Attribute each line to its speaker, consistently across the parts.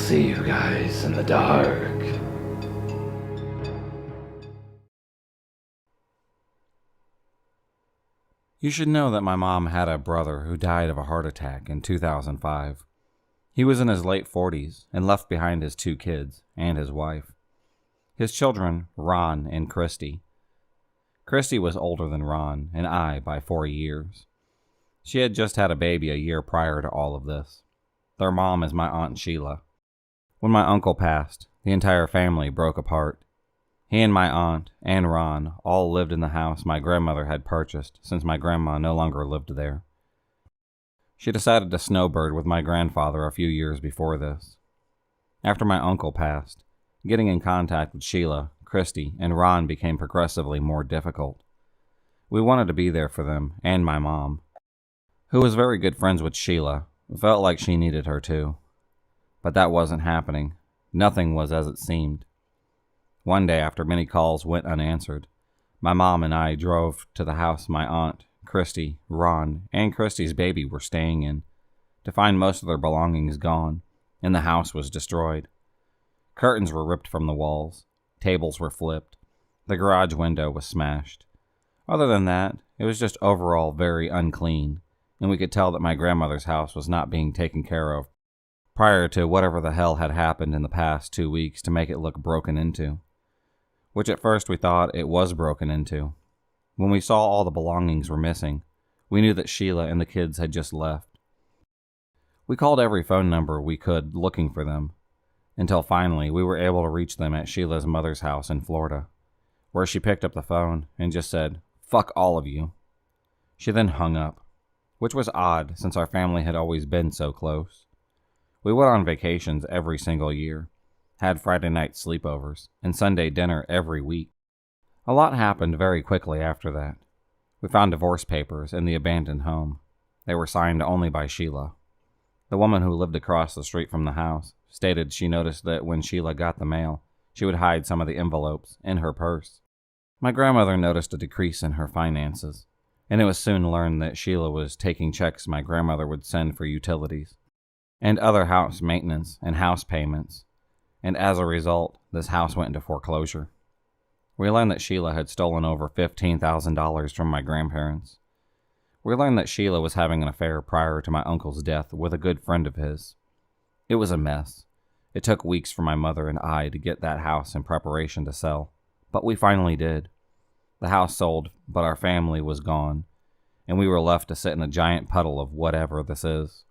Speaker 1: see you guys in the dark.
Speaker 2: You should know that my mom had a brother who died of a heart attack in 2005. He was in his late 40s and left behind his 2 kids and his wife. His children, Ron and Christy. Christy was older than Ron and I by 4 years. She had just had a baby a year prior to all of this. Their mom is my Aunt Sheila. When my uncle passed, the entire family broke apart. He and my aunt and Ron all lived in the house my grandmother had purchased since my grandma no longer lived there. She decided to snowbird with my grandfather a few years before this. After my uncle passed, getting in contact with Sheila, Christy, and Ron became progressively more difficult. We wanted to be there for them and my mom, who was very good friends with Sheila, felt like she needed her too. But that wasn't happening. Nothing was as it seemed. One day, after many calls went unanswered, my mom and I drove to the house my aunt, Christy, Ron, and Christy's baby were staying in, to find most of their belongings gone, and the house was destroyed. Curtains were ripped from the walls, tables were flipped, the garage window was smashed. Other than that, it was just overall very unclean, and we could tell that my grandmother's house was not being taken care of prior to whatever the hell had happened in the past 2 weeks to make it look broken into. Which at first we thought it was broken into. When we saw all the belongings were missing, we knew that Sheila and the kids had just left. We called every phone number we could looking for them, until finally we were able to reach them at Sheila's mother's house in Florida, where she picked up the phone and just said, "Fuck all of you." She then hung up, which was odd since our family had always been so close. We went on vacations every single year, had Friday night sleepovers, and Sunday dinner every week. A lot happened very quickly after that. We found divorce papers in the abandoned home. They were signed only by Sheila. The woman who lived across the street from the house stated she noticed that when Sheila got the mail, she would hide some of the envelopes in her purse. My grandmother noticed a decrease in her finances, and it was soon learned that Sheila was taking checks my grandmother would send for utilities and other house maintenance and house payments, and as a result, this house went into foreclosure. We learned that Sheila had stolen over $15,000 from my grandparents. We learned that Sheila was having an affair prior to my uncle's death with a good friend of his. It was a mess. It took weeks for my mother and I to get that house in preparation to sell, but we finally did. The house sold, but our family was gone, and we were left to sit in a giant puddle of whatever this is.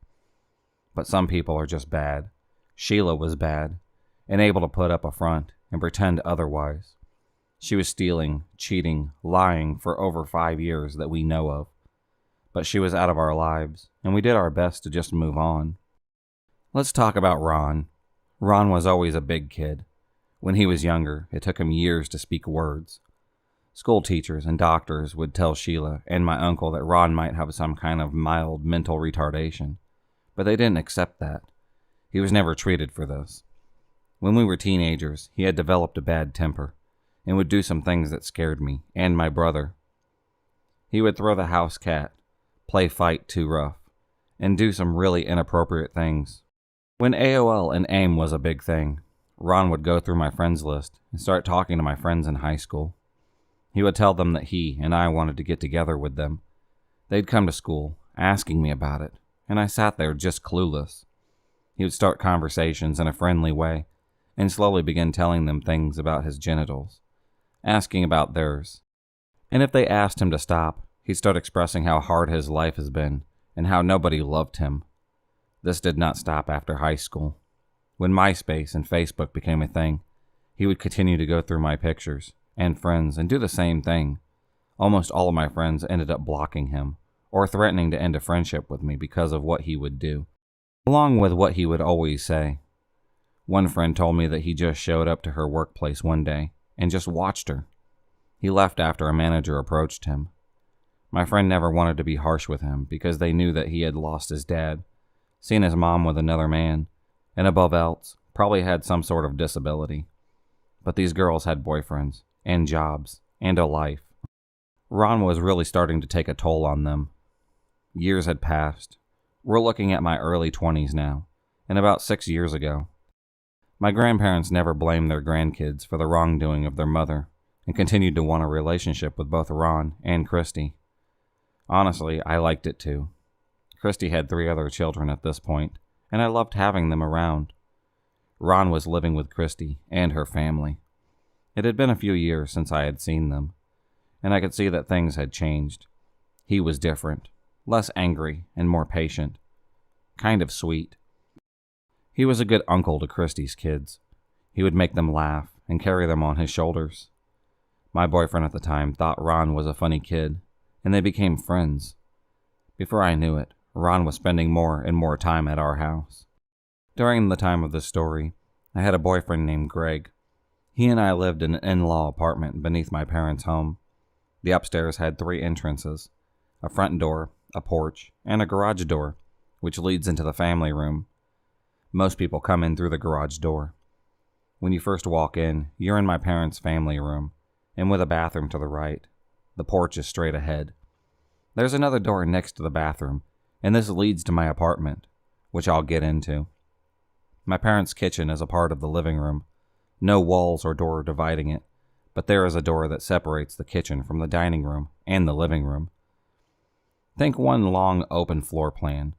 Speaker 2: But some people are just bad. Sheila was bad, and able to put up a front and pretend otherwise. She was stealing, cheating, lying for over 5 years that we know of. But she was out of our lives, and we did our best to just move on. Let's talk about Ron. Ron was always a big kid. When he was younger, it took him years to speak words. School teachers and doctors would tell Sheila and my uncle that Ron might have some kind of mild mental retardation, but they didn't accept that. He was never treated for this. When we were teenagers, he had developed a bad temper and would do some things that scared me and my brother. He would throw the house cat, play fight too rough, and do some really inappropriate things. When AOL and AIM was a big thing, Ron would go through my friends list and start talking to my friends in high school. He would tell them that he and I wanted to get together with them. They'd come to school, asking me about it, and I sat there just clueless. He would start conversations in a friendly way, and slowly begin telling them things about his genitals, asking about theirs. And if they asked him to stop, he'd start expressing how hard his life has been, and how nobody loved him. This did not stop after high school. When MySpace and Facebook became a thing, he would continue to go through my pictures and friends and do the same thing. Almost all of my friends ended up blocking him, or threatening to end a friendship with me because of what he would do, along with what he would always say. One friend told me that he just showed up to her workplace one day and just watched her. He left after a manager approached him. My friend never wanted to be harsh with him because they knew that he had lost his dad, seen his mom with another man, and above else, probably had some sort of disability. But these girls had boyfriends, and jobs, and a life. Ron was really starting to take a toll on them. Years had passed. We're looking at my early 20s now, and about 6 years ago, My grandparents never blamed their grandkids for the wrongdoing of their mother and continued to want a relationship with both Ron and Christy. Honestly, I liked it too. Christy had 3 other children at this point, and I loved having them around. Ron was living with Christy and her family. It had been a few years since I had seen them, and I could see that things had changed. He was different, less angry and more patient, kind of sweet. He was a good uncle to Christy's kids. He would make them laugh and carry them on his shoulders. My boyfriend at the time thought Ron was a funny kid, and they became friends. Before I knew it, Ron was spending more and more time at our house. During the time of this story, I had a boyfriend named Greg. He and I lived in an in-law apartment beneath my parents' home. The upstairs had 3 entrances, a front door, a porch, and a garage door, which leads into the family room. Most people come in through the garage door. When you first walk in, you're in my parents' family room, and with a bathroom to the right. The porch is straight ahead. There's another door next to the bathroom, and this leads to my apartment, which I'll get into. My parents' kitchen is a part of the living room. No walls or door dividing it, but there is a door that separates the kitchen from the dining room and the living room. Think one long open floor plan,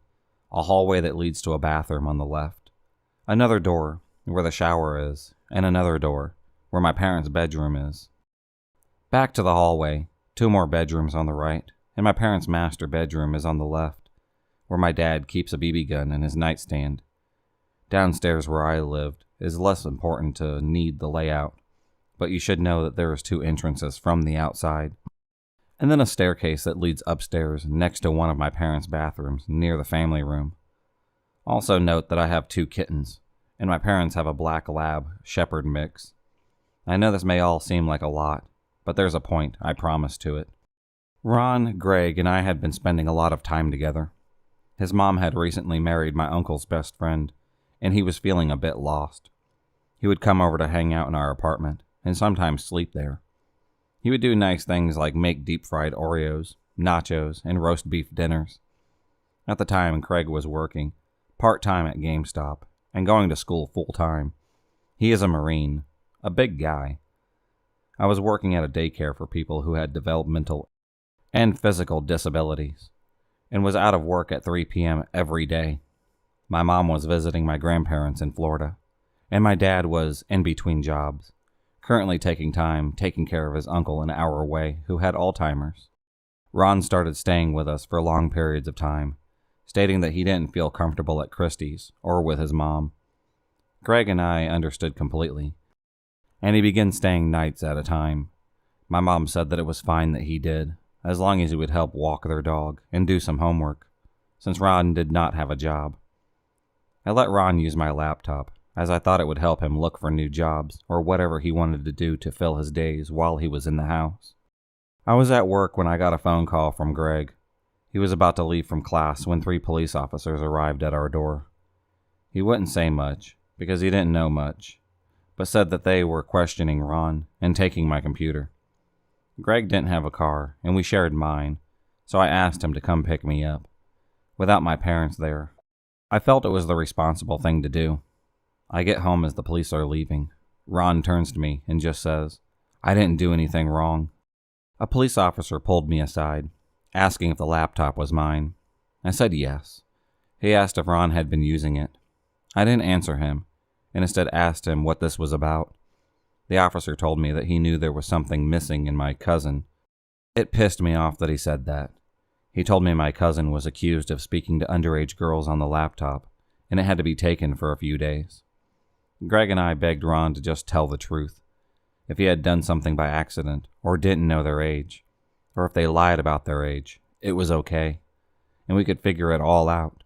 Speaker 2: a hallway that leads to a bathroom on the left, another door where the shower is, and another door where my parents' bedroom is. Back to the hallway, 2 more bedrooms on the right, and my parents' master bedroom is on the left, where my dad keeps a BB gun in his nightstand. Downstairs where I lived is less important to need the layout, but you should know that there is 2 entrances from the outside, and then a staircase that leads upstairs next to one of my parents' bathrooms near the family room. Also note that I have 2 kittens, and my parents have a black lab shepherd mix. I know this may all seem like a lot, but there's a point, I promise to it. Ron, Greg, and I had been spending a lot of time together. His mom had recently married my uncle's best friend, and he was feeling a bit lost. He would come over to hang out in our apartment, and sometimes sleep there. He would do nice things like make deep-fried Oreos, nachos, and roast beef dinners. At the time, Craig was working part-time at GameStop and going to school full-time. He is a Marine, a big guy. I was working at a daycare for people who had developmental and physical disabilities, and was out of work at 3 p.m. every day. My mom was visiting my grandparents in Florida, and my dad was in between jobs, currently taking care of his uncle an hour away who had Alzheimer's. Ron started staying with us for long periods of time, stating that he didn't feel comfortable at Christie's or with his mom. Greg and I understood completely, and he began staying nights at a time. My mom said that it was fine that he did, as long as he would help walk their dog and do some homework, since Ron did not have a job. I let Ron use my laptop, as I thought it would help him look for new jobs or whatever he wanted to do to fill his days while he was in the house. I was at work when I got a phone call from Greg. He was about to leave from class when 3 police officers arrived at our door. He wouldn't say much, because he didn't know much, but said that they were questioning Ron and taking my computer. Greg didn't have a car, and we shared mine, so I asked him to come pick me up. Without my parents there, I felt it was the responsible thing to do. I get home as the police are leaving. Ron turns to me and just says, "I didn't do anything wrong." A police officer pulled me aside, asking if the laptop was mine. I said yes. He asked if Ron had been using it. I didn't answer him, and instead asked him what this was about. The officer told me that he knew there was something missing in my cousin. It pissed me off that he said that. He told me my cousin was accused of speaking to underage girls on the laptop, and it had to be taken for a few days. Greg and I begged Ron to just tell the truth. If he had done something by accident, or didn't know their age, or if they lied about their age, it was okay, and we could figure it all out.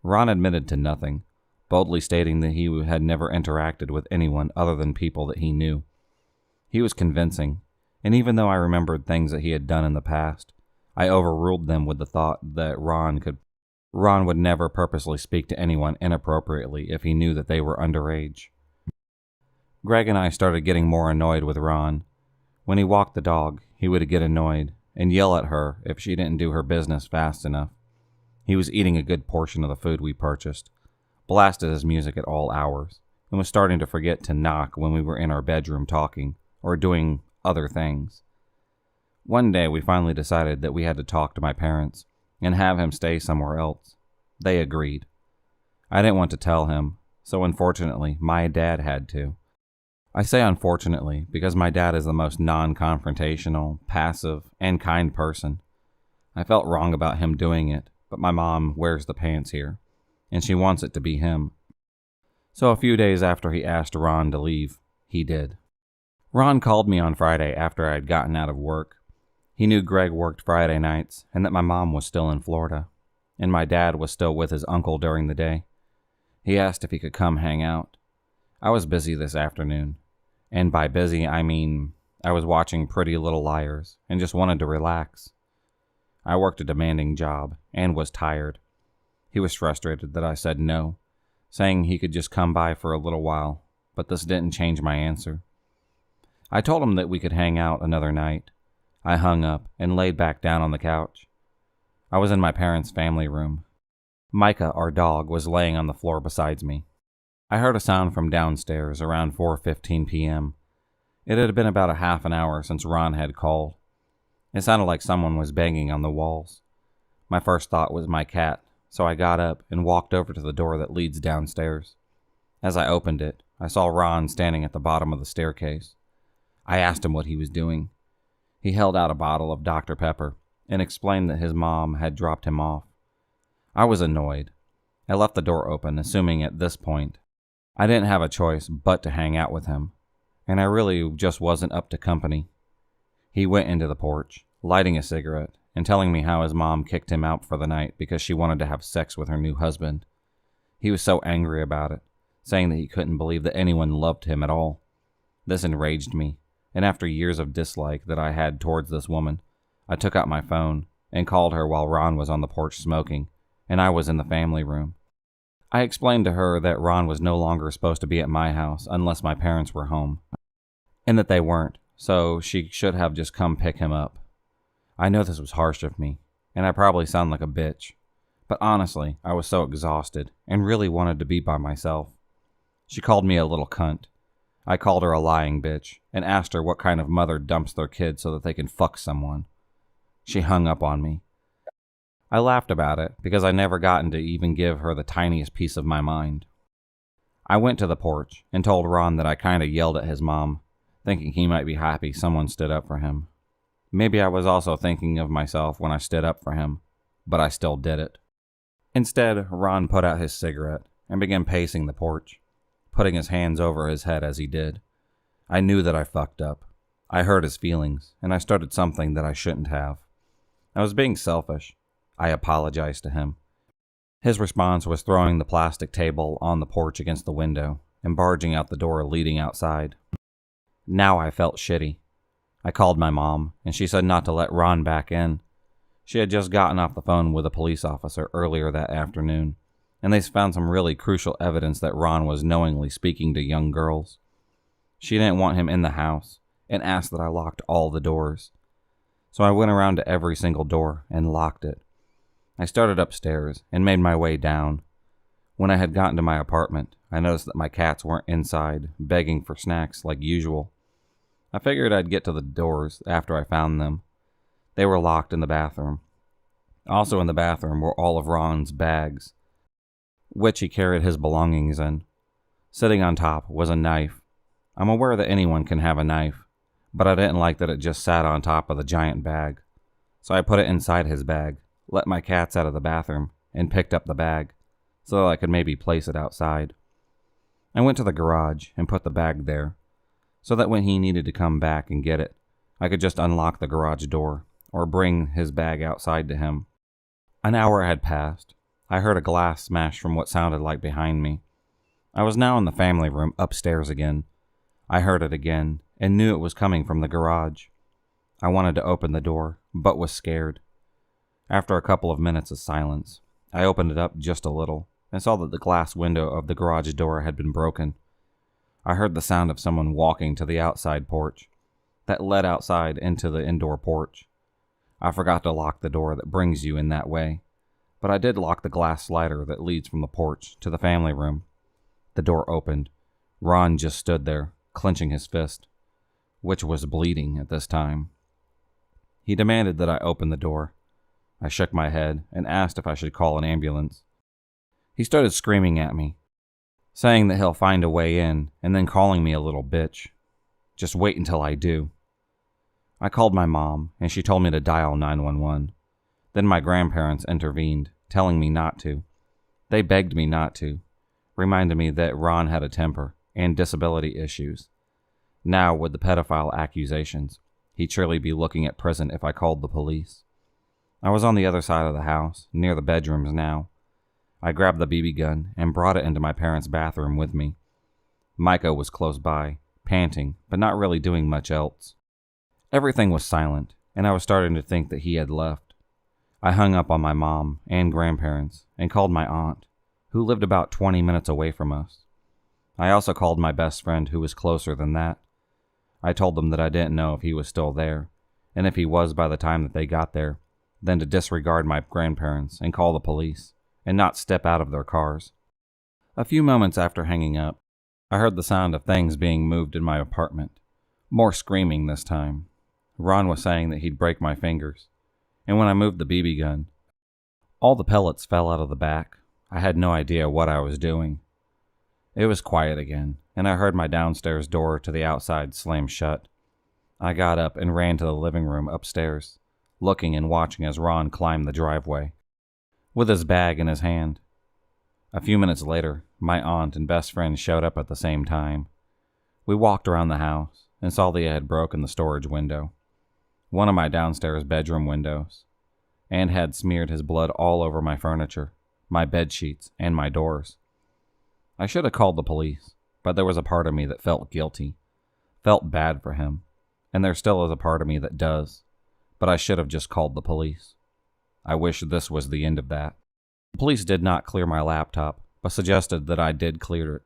Speaker 2: Ron admitted to nothing, boldly stating that he had never interacted with anyone other than people that he knew. He was convincing, and even though I remembered things that he had done in the past, I overruled them with the thought that Ron would never purposely speak to anyone inappropriately if he knew that they were underage. Greg and I started getting more annoyed with Ron. When he walked the dog, he would get annoyed and yell at her if she didn't do her business fast enough. He was eating a good portion of the food we purchased, blasted his music at all hours, and was starting to forget to knock when we were in our bedroom talking or doing other things. One day we finally decided that we had to talk to my parents and have him stay somewhere else. They agreed. I didn't want to tell him, so unfortunately my dad had to. I say unfortunately because my dad is the most non-confrontational, passive, and kind person. I felt wrong about him doing it, but my mom wears the pants here, and she wants it to be him. So a few days after he asked Ron to leave, he did. Ron called me on Friday after I had gotten out of work. He knew Greg worked Friday nights and that my mom was still in Florida, and my dad was still with his uncle during the day. He asked if he could come hang out. I was busy this afternoon, and by busy I mean I was watching Pretty Little Liars and just wanted to relax. I worked a demanding job and was tired. He was frustrated that I said no, saying he could just come by for a little while, but this didn't change my answer. I told him that we could hang out another night. I hung up and laid back down on the couch. I was in my parents' family room. Micah, our dog, was laying on the floor beside me. I heard a sound from downstairs around 4:15 p.m. It had been about a half an hour since Ron had called. It sounded like someone was banging on the walls. My first thought was my cat, so I got up and walked over to the door that leads downstairs. As I opened it, I saw Ron standing at the bottom of the staircase. I asked him what he was doing. He held out a bottle of Dr. Pepper and explained that his mom had dropped him off. I was annoyed. I left the door open, assuming at this point I didn't have a choice but to hang out with him, and I really just wasn't up to company. He went into the porch, lighting a cigarette and telling me how his mom kicked him out for the night because she wanted to have sex with her new husband. He was so angry about it, saying that he couldn't believe that anyone loved him at all. This enraged me, and after years of dislike that I had towards this woman, I took out my phone and called her while Ron was on the porch smoking, and I was in the family room. I explained to her that Ron was no longer supposed to be at my house unless my parents were home, and that they weren't, so she should have just come pick him up. I know this was harsh of me, and I probably sound like a bitch, but honestly, I was so exhausted and really wanted to be by myself. She called me a little cunt. I called her a lying bitch and asked her what kind of mother dumps their kid so that they can fuck someone. She hung up on me. I laughed about it because I never gotten to even give her the tiniest piece of my mind. I went to the porch and told Ron that I kinda yelled at his mom, thinking he might be happy someone stood up for him. Maybe I was also thinking of myself when I stood up for him, but I still did it. Instead, Ron put out his cigarette and began pacing the porch, putting his hands over his head as he did. I knew that I fucked up. I hurt his feelings, and I started something that I shouldn't have. I was being selfish. I apologized to him. His response was throwing the plastic table on the porch against the window and barging out the door leading outside. Now I felt shitty. I called my mom, and she said not to let Ron back in. She had just gotten off the phone with a police officer earlier that afternoon, and they found some really crucial evidence that Ron was knowingly speaking to young girls. She didn't want him in the house and asked that I locked all the doors. So I went around to every single door and locked it. I started upstairs and made my way down. When I had gotten to my apartment, I noticed that my cats weren't inside, begging for snacks like usual. I figured I'd get to the doors after I found them. They were locked in the bathroom. Also in the bathroom were all of Ron's bags, which he carried his belongings in. Sitting on top was a knife. I'm aware that anyone can have a knife, but I didn't like that it just sat on top of the giant bag. So I put it inside his bag, let my cats out of the bathroom, and picked up the bag, so that I could maybe place it outside. I went to the garage and put the bag there, so that when he needed to come back and get it, I could just unlock the garage door, or bring his bag outside to him. An hour had passed. I heard a glass smash from what sounded like behind me. I was now in the family room upstairs again. I heard it again, and knew it was coming from the garage. I wanted to open the door, but was scared. After a couple of minutes of silence, I opened it up just a little, and saw that the glass window of the garage door had been broken. I heard the sound of someone walking to the outside porch that led outside into the indoor porch. I forgot to lock the door that brings you in that way, but I did lock the glass slider that leads from the porch to the family room. The door opened, Ron just stood there, clenching his fist, which was bleeding at this time. He demanded that I open the door. I shook my head and asked if I should call an ambulance. He started screaming at me, saying that he'll find a way in, and then calling me a little bitch. Just wait until I do. I called my mom, and she told me to dial 911. Then my grandparents intervened, telling me not to. They begged me not to, reminded me that Ron had a temper and disability issues. Now, with the pedophile accusations, he'd surely be looking at prison if I called the police. I was on the other side of the house, near the bedrooms now. I grabbed the BB gun and brought it into my parents' bathroom with me. Micah was close by, panting, but not really doing much else. Everything was silent, and I was starting to think that he had left. I hung up on my mom and grandparents and called my aunt, who lived about 20 minutes away from us. I also called my best friend, who was closer than that. I told them that I didn't know if he was still there, and if he was by the time that they got there, then to disregard my grandparents and call the police, and not step out of their cars. A few moments after hanging up, I heard the sound of things being moved in my apartment. More screaming this time. Ron was saying that he'd break my fingers, and when I moved the BB gun, all the pellets fell out of the back. I had no idea what I was doing. It was quiet again, and I heard my downstairs door to the outside slam shut. I got up and ran to the living room upstairs, looking and watching as Ron climbed the driveway, with his bag in his hand. A few minutes later, my aunt and best friend showed up at the same time. We walked around the house and saw that he had broken the storage window, one of my downstairs bedroom windows, and had smeared his blood all over my furniture, my bed sheets, and my doors. I should have called the police, but there was a part of me that felt guilty, felt bad for him, and there still is a part of me that does, but I should have just called the police. I wish this was the end of that. The police did not clear my laptop, but suggested that I did clear it.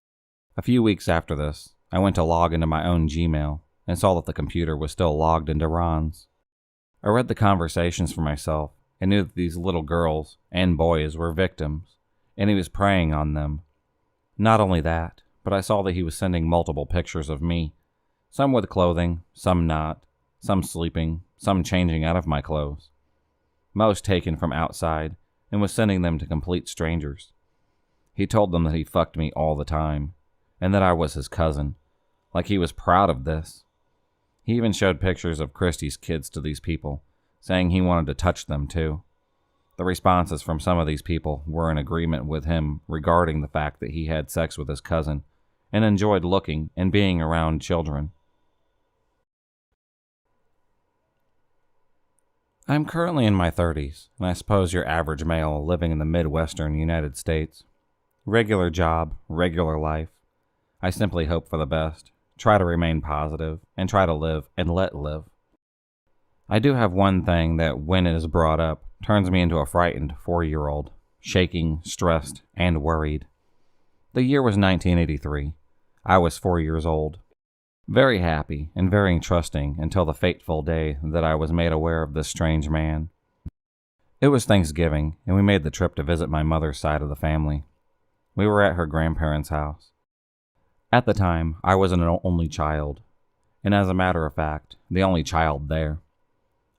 Speaker 2: A few weeks after this, I went to log into my own Gmail and saw that the computer was still logged into Ron's. I read the conversations for myself and knew that these little girls and boys were victims, and he was preying on them. Not only that, but I saw that he was sending multiple pictures of me, some with clothing, some not, some sleeping, some changing out of my clothes. Most taken from outside, and was sending them to complete strangers. He told them that he fucked me all the time, and that I was his cousin, like he was proud of this. He even showed pictures of Christy's kids to these people, saying he wanted to touch them too. The responses from some of these people were in agreement with him regarding the fact that he had sex with his cousin, and enjoyed looking and being around children. I'm currently in my 30s, and I suppose your average male living in the Midwestern United States. Regular job, regular life. I simply hope for the best, try to remain positive, and try to live and let live. I do have one thing that, when it is brought up, turns me into a frightened 4-year-old, shaking, stressed, and worried. The year was 1983. I was 4 years old. Very happy and very trusting until the fateful day that I was made aware of this strange man. It was Thanksgiving, and we made the trip to visit my mother's side of the family. We were at her grandparents' house. At the time, I was an only child, and as a matter of fact, the only child there.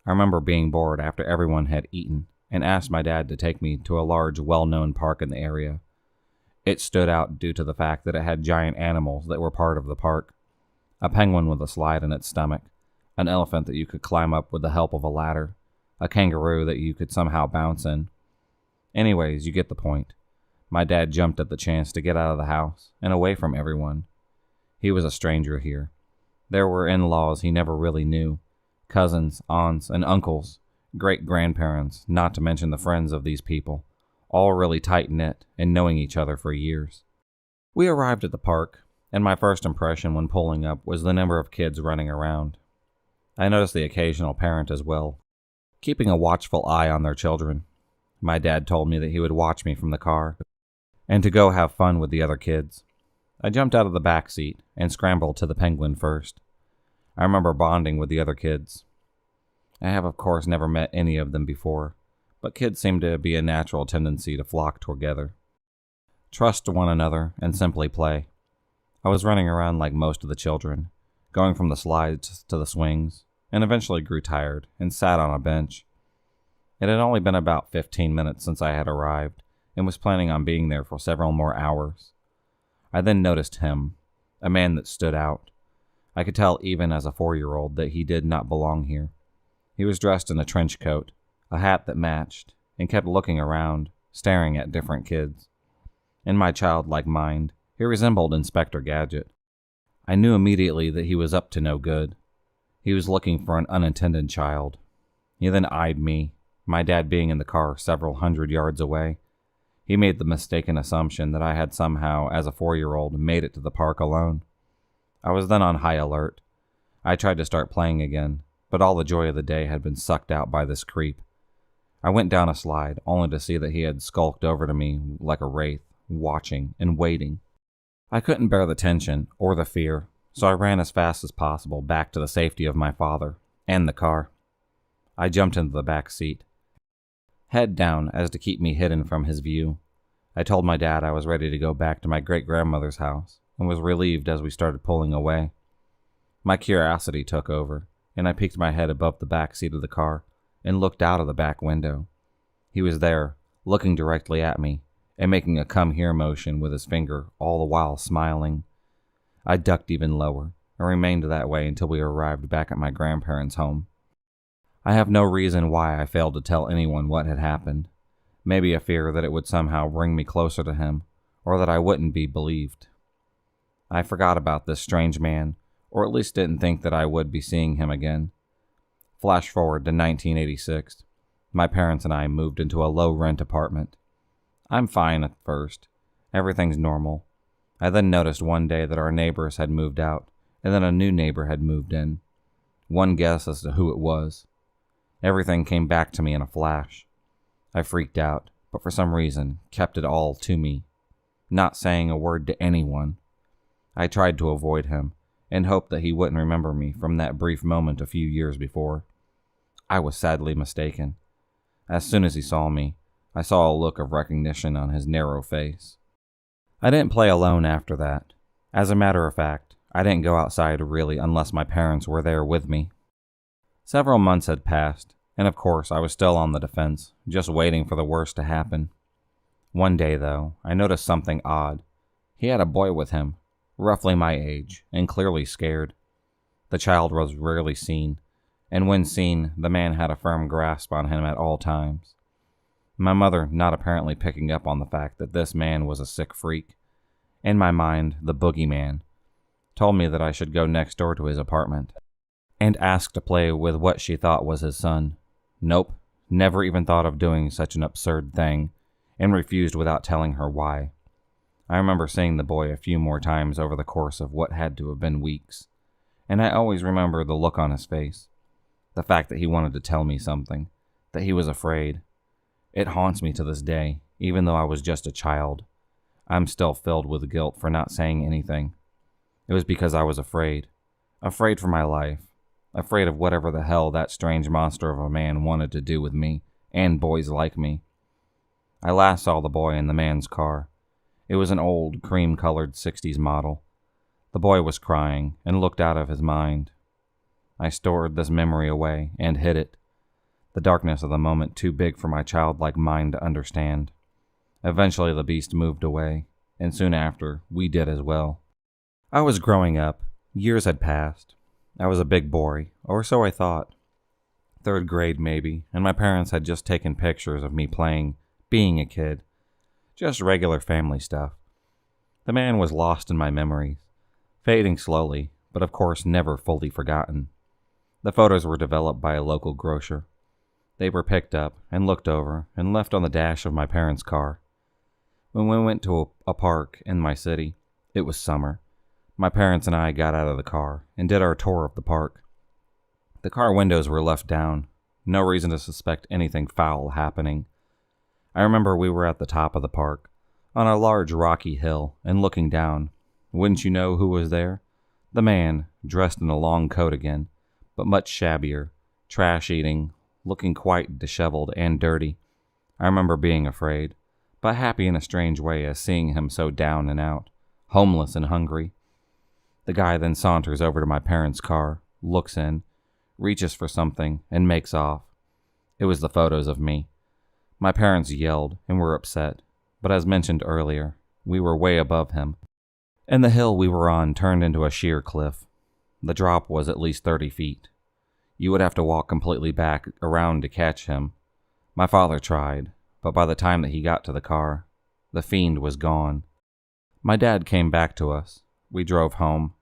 Speaker 2: I remember being bored after everyone had eaten, and asked my dad to take me to a large, well-known park in the area. It stood out due to the fact that it had giant animals that were part of the park. A penguin with a slide in its stomach, an elephant that you could climb up with the help of a ladder, a kangaroo that you could somehow bounce in. Anyways, you get the point. My dad jumped at the chance to get out of the house and away from everyone. He was a stranger here. There were in-laws he never really knew, cousins, aunts, and uncles, great-grandparents, not to mention the friends of these people, all really tight-knit and knowing each other for years. We arrived at the park, and my first impression when pulling up was the number of kids running around. I noticed the occasional parent as well, keeping a watchful eye on their children. My dad told me that he would watch me from the car, and to go have fun with the other kids. I jumped out of the back seat and scrambled to the penguin first. I remember bonding with the other kids. I have, of course, never met any of them before, but kids seem to be a natural tendency to flock together. Trust one another and simply play. I was running around like most of the children, going from the slides to the swings, and eventually grew tired and sat on a bench. It had only been about 15 minutes since I had arrived, and was planning on being there for several more hours. I then noticed him, a man that stood out. I could tell even as a 4-year-old that he did not belong here. He was dressed in a trench coat, a hat that matched, and kept looking around, staring at different kids. In my childlike mind, he resembled Inspector Gadget. I knew immediately that he was up to no good. He was looking for an unintended child. He then eyed me, my dad being in the car several hundred yards away. He made the mistaken assumption that I had somehow, as a 4-year-old, made it to the park alone. I was then on high alert. I tried to start playing again, but all the joy of the day had been sucked out by this creep. I went down a slide, only to see that he had skulked over to me like a wraith, watching and waiting. I couldn't bear the tension or the fear, so I ran as fast as possible back to the safety of my father and the car. I jumped into the back seat, head down as to keep me hidden from his view. I told my dad I was ready to go back to my great-grandmother's house and was relieved as we started pulling away. My curiosity took over, and I peeked my head above the back seat of the car and looked out of the back window. He was there, looking directly at me and making a come here motion with his finger, all the while smiling. I ducked even lower and remained that way until we arrived back at my grandparents' home. I have no reason why I failed to tell anyone what had happened. Maybe a fear that it would somehow bring me closer to him, or that I wouldn't be believed. I forgot about this strange man, or at least didn't think that I would be seeing him again. Flash forward to 1986. My parents and I moved into a low-rent apartment. I'm fine at first. Everything's normal. I then noticed one day that our neighbors had moved out, and then a new neighbor had moved in. One guess as to who it was. Everything came back to me in a flash. I freaked out, but for some reason kept it all to me, not saying a word to anyone. I tried to avoid him, and hoped that he wouldn't remember me from that brief moment a few years before. I was sadly mistaken. As soon as he saw me, I saw a look of recognition on his narrow face. I didn't play alone after that. As a matter of fact, I didn't go outside really unless my parents were there with me. Several months had passed, and of course I was still on the defense, just waiting for the worst to happen. One day, though, I noticed something odd. He had a boy with him, roughly my age, and clearly scared. The child was rarely seen, and when seen, the man had a firm grasp on him at all times. My mother not apparently picking up on the fact that this man was a sick freak. In my mind, the boogeyman, told me that I should go next door to his apartment and ask to play with what she thought was his son. Nope, never even thought of doing such an absurd thing, and refused without telling her why. I remember seeing the boy a few more times over the course of what had to have been weeks, and I always remember the look on his face, the fact that he wanted to tell me something, that he was afraid. It haunts me to this day, even though I was just a child. I'm still filled with guilt for not saying anything. It was because I was afraid for my life, afraid of whatever the hell that strange monster of a man wanted to do with me and boys like me. I last saw the boy in the man's car. It was an old, cream-colored 60s model. The boy was crying and looked out of his mind. I stored this memory away and hid it. The darkness of the moment too big for my childlike mind to understand. Eventually the beast moved away, and soon after, we did as well. I was growing up. Years had passed. I was a big boy, or so I thought. 3rd grade maybe, and my parents had just taken pictures of me playing, being a kid. Just regular family stuff. The man was lost in my memories, fading slowly, but of course never fully forgotten. The photos were developed by a local grocer. They were picked up and looked over and left on the dash of my parents' car. When we went to a park in my city, it was summer. My parents and I got out of the car and did our tour of the park. The car windows were left down. No reason to suspect anything foul happening. I remember we were at the top of the park, on a large rocky hill, and looking down. Wouldn't you know who was there? The man, dressed in a long coat again, but much shabbier, trash-eating, looking quite disheveled and dirty. I remember being afraid, but happy in a strange way as seeing him so down and out, homeless and hungry. The guy then saunters over to my parents' car, looks in, reaches for something, and makes off. It was the photos of me. My parents yelled and were upset, but as mentioned earlier, we were way above him, and the hill we were on turned into a sheer cliff. The drop was at least 30 feet. You would have to walk completely back around to catch him. My father tried, but by the time that he got to the car, the fiend was gone. My dad came back to us. We drove home.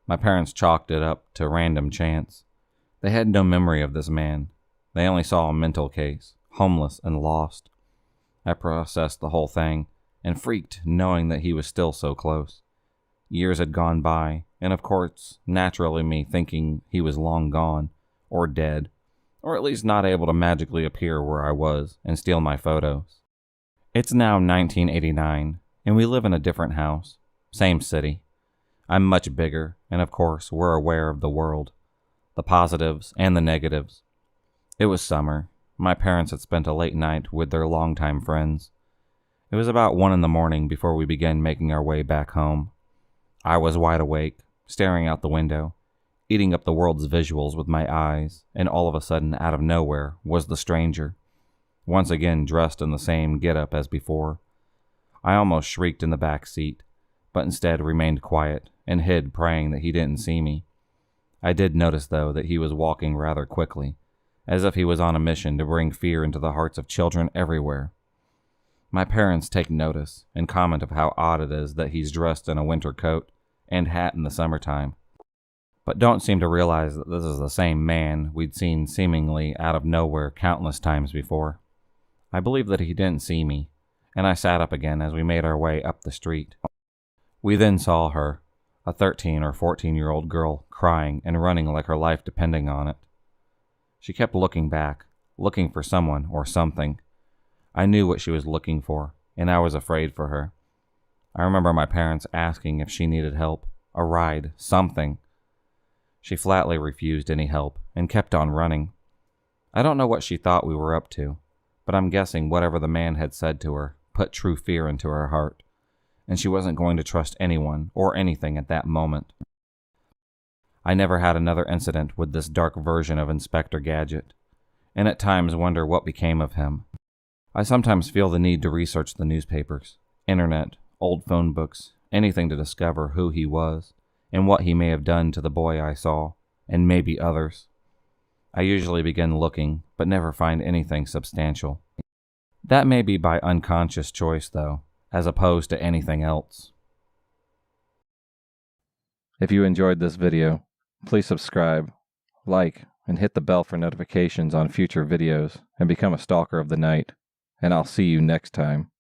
Speaker 2: My parents chalked it up to random chance. They had no memory of this man. They only saw a mental case, homeless and lost. I processed the whole thing and freaked knowing that he was still so close. Years had gone by, and of course, naturally me thinking he was long gone, or dead, or at least not able to magically appear where I was and steal my photos. It's now 1989, and we live in a different house, same city. I'm much bigger, and of course, we're aware of the world, the positives and the negatives. It was summer. My parents had spent a late night with their longtime friends. It was about 1 a.m. before we began making our way back home. I was wide awake, staring out the window, eating up the world's visuals with my eyes, and all of a sudden, out of nowhere, was the stranger, once again dressed in the same get-up as before. I almost shrieked in the back seat, but instead remained quiet and hid, praying that he didn't see me. I did notice, though, that he was walking rather quickly, as if he was on a mission to bring fear into the hearts of children everywhere. My parents take notice and comment of how odd it is that he's dressed in a winter coat and hat in the summertime, but don't seem to realize that this is the same man we'd seen seemingly out of nowhere countless times before. I believe that he didn't see me, and I sat up again as we made our way up the street. We then saw her, a 13 or 14-year-old girl, crying and running like her life depending on it. She kept looking back, looking for someone or something. I knew what she was looking for, and I was afraid for her. I remember my parents asking if she needed help, a ride, something. She flatly refused any help and kept on running. I don't know what she thought we were up to, but I'm guessing whatever the man had said to her put true fear into her heart, and she wasn't going to trust anyone or anything at that moment. I never had another incident with this dark version of Inspector Gadget, and at times wonder what became of him. I sometimes feel the need to research the newspapers, internet, old phone books, anything to discover who he was and what he may have done to the boy I saw, and maybe others. I usually begin looking, but never find anything substantial. That may be by unconscious choice, though, as opposed to anything else. If you enjoyed this video, please subscribe, like, and hit the bell for notifications on future videos, and become a stalker of the night. And I'll see you next time.